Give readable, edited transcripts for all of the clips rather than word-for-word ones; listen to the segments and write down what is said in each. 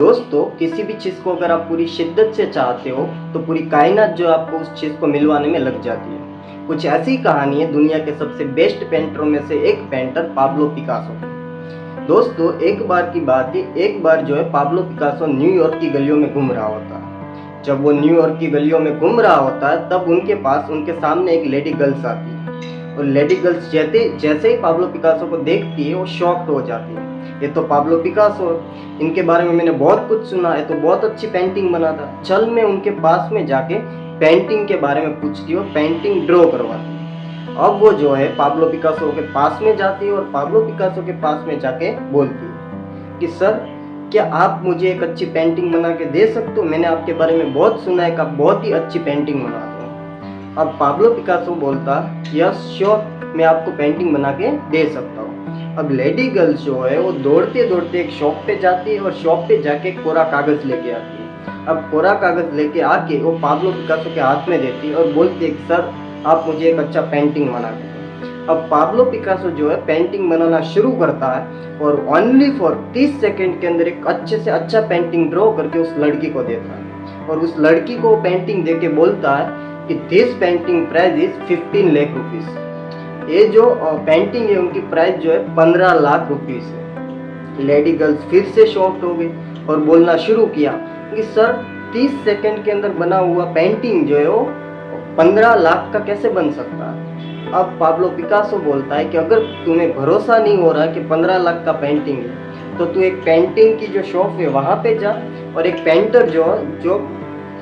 दोस्तों, किसी भी चीज़ को अगर आप पूरी शिद्दत से चाहते हो तो पूरी कायनात जो आपको उस चीज़ को मिलवाने में लग जाती है। कुछ ऐसी कहानी है दुनिया के सबसे बेस्ट पेंटरों में से एक पेंटर पाब्लो पिकासो की। दोस्तों, एक बार की बात है, एक बार जो है पाब्लो पिकासो न्यूयॉर्क की गलियों में घूम रहा होता है। जब वो न्यूयॉर्क की गलियों में घूम रहा होता है तब उनके सामने एक लेडी गर्ल्स आती है और लेडी गर्ल्स जैसे ही पाब्लो पिकासो को देखती है वो शॉक्ड हो जाती है। ये तो पाब्लो पिकासो, इनके बारे में मैंने बहुत कुछ सुना है, तो बहुत अच्छी पेंटिंग बनाता। चल मैं उनके पास में जाके पेंटिंग के बारे में पूछती हूँ, पेंटिंग ड्रॉ करवाती हूँ। अब वो जो है पाब्लो पिकासो के पास में जाती है और पाब्लो पिकासो के पास में जाके बोलती है कि सर, क्या आप मुझे एक अच्छी पेंटिंग बना के दे सकते हो? मैंने आपके बारे में बहुत सुना है कि आप बहुत ही अच्छी पेंटिंग बनाते हो। अब पाब्लो पिकासो बोलता, यस श्योर, मैं आपको पेंटिंग बना के दे सकता हूँ। अब लेडी गर्ल्स जो है वो दौड़ते दौड़ते एक शॉप पे जाती है और शॉप पे जाके कोरा कागज लेके आती है। अब कोरा कागज लेके आके वो पाब्लो पिकासो के हाथ में देती है और बोलती है, सर आप मुझे एक अच्छा पेंटिंग बना के दो। अब पाब्लो पिकासो जो है पेंटिंग बनाना शुरू करता है और ओनली फॉर 30 सेकेंड के अंदर एक अच्छे से अच्छा पेंटिंग ड्रॉ करके उस लड़की को देता है और उस लड़की को पेंटिंग दे के बोलता है कि this painting price is 15 lakh rupees. ये जो पेंटिंग है उनकी प्राइस जो है 15 लाख रुपीस है। लेडी गर्ल्स फिर से शॉक्ड हो गई और बोलना शुरू किया कि सर 30 सेकंड के अंदर बना हुआ पेंटिंग जो है वो 15 लाख का कैसे बन सकता है। अब पाब्लो पिकासो बोलता है कि अगर तुम्हें भरोसा नहीं हो रहा कि 15 लाख का पेंटिंग है तो तू एक पेंटिंग की जो शॉप है वहाँ पे जा और एक पेंटर जो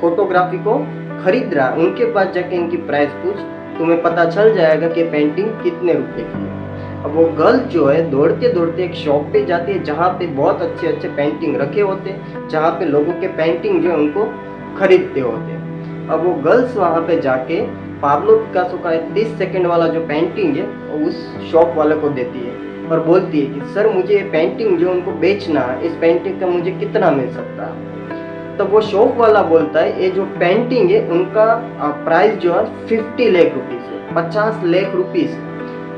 फोटोग्राफी को खरीद रहा है उनके पास जाके इनकी प्राइस पूछ, तुम्हें पता चल जाएगा कि पेंटिंग कितने रुपए की है। अब वो गर्ल जो है दौड़ते दौड़ते एक शॉप पे जाती है जहाँ पे बहुत अच्छे अच्छे पेंटिंग रखे होते हैं, जहाँ पे लोगों के पेंटिंग जो है उनको खरीदते होते हैं। अब वो गर्ल्स वहाँ पे जाके पाब्लो पिकासो का 30 सेकंड वाला जो पेंटिंग है उस शॉप वाले को देती है और बोलती है कि सर मुझे ये पेंटिंग जो उनको बेचना है, इस पेंटिंग का मुझे कितना मिल सकता है। तब वो शॉप वाला बोलता है ये जो पेंटिंग है उनका प्राइस जो है 50 लाख रुपीस है, 50 लाख रुपीस।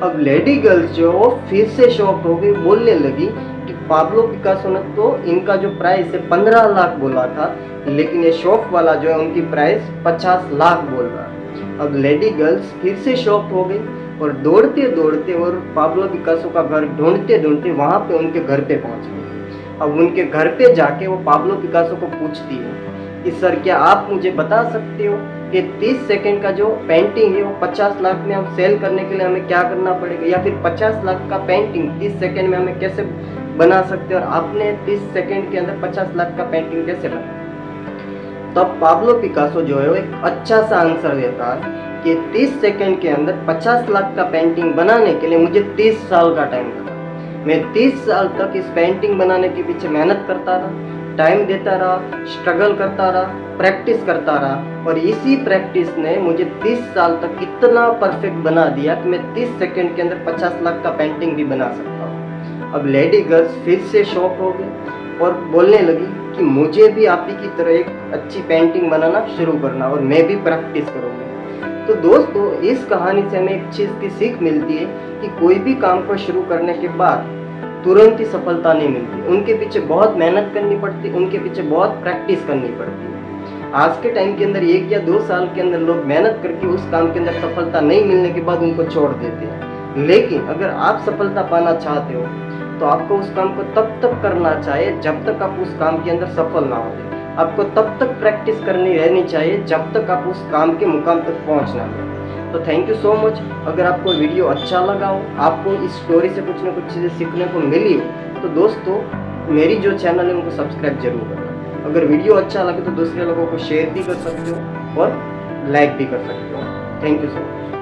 अब लेडी गर्ल्स जो वो फिर से शॉक हो गई, बोलने लगी कि पाब्लो पिकासो ने तो इनका जो प्राइस है 15 लाख बोला था, लेकिन ये शॉप वाला जो है उनकी प्राइस 50 लाख बोल रहा है। अब लेडी गर्ल्स फिर से शॉक हो गई और दौड़ते दौड़ते और पाब्लो पिकासो का घर ढूंढते ढूंढते वहाँ पे उनके घर पे पहुँच गई। अब उनके घर पे जाके वो पाब्लो पिकासो को पूछती है कि सर, क्या आप मुझे बता सकते हो कि 30 सेकंड का जो पेंटिंग है वो 50 लाख में हम सेल करने के लिए हमें क्या करना पड़ेगा, या फिर 50 लाख का पेंटिंग 30 सेकंड में हमें कैसे बना सकते हैं और आपने 30 सेकंड के अंदर 50 लाख का पेंटिंग कैसे बना। तब पाब्लो पिकासो जो है वो एक अच्छा सा आंसर देता है कि 30 सेकंड के अंदर 50 लाख का पेंटिंग बनाने के लिए मुझे 30 साल का टाइम लगा। मैं 30 साल तक इस पेंटिंग बनाने के पीछे मेहनत करता रहा, टाइम देता रहा, स्ट्रगल करता रहा, प्रैक्टिस करता रहा और इसी प्रैक्टिस ने मुझे 30 साल तक इतना परफेक्ट बना दिया कि मैं 30 सेकंड के अंदर 50 लाख का पेंटिंग भी बना सकता हूँ। अब लेडी गर्ल्स फिर से शॉक हो गई और बोलने लगी कि मुझे भी आप ही की तरह एक अच्छी पेंटिंग बनाना शुरू करना और मैं भी प्रैक्टिस करूँगी। तो दोस्तों, इस कहानी से हमें एक चीज़ की सीख मिलती है कि कोई भी काम को शुरू करने के बाद तुरंत ही सफलता नहीं मिलती, उनके पीछे बहुत मेहनत करनी पड़ती, उनके पीछे बहुत प्रैक्टिस करनी पड़ती है। आज के टाइम के अंदर 1 या 2 साल के अंदर लोग मेहनत करके उस काम के अंदर सफलता नहीं मिलने के बाद उनको छोड़ देते हैं, लेकिन अगर आप सफलता पाना चाहते हो तो आपको उस काम को तब तक करना चाहिए जब तक आप उस काम के अंदर सफल ना हो जाए। आपको तब तक प्रैक्टिस करनी रहनी चाहिए जब तक आप उस काम के मुकाम तक पहुंच ना जाए। तो थैंक यू सो मच। अगर आपको वीडियो अच्छा लगा हो, आपको इस स्टोरी से कुछ ना कुछ चीज़ें सीखने को मिली हो, तो दोस्तों मेरी जो चैनल है उनको सब्सक्राइब जरूर करना। अगर वीडियो अच्छा लगे तो दूसरे लोगों को शेयर भी कर सकते हो और लाइक भी कर सकते हो। Thank you so much.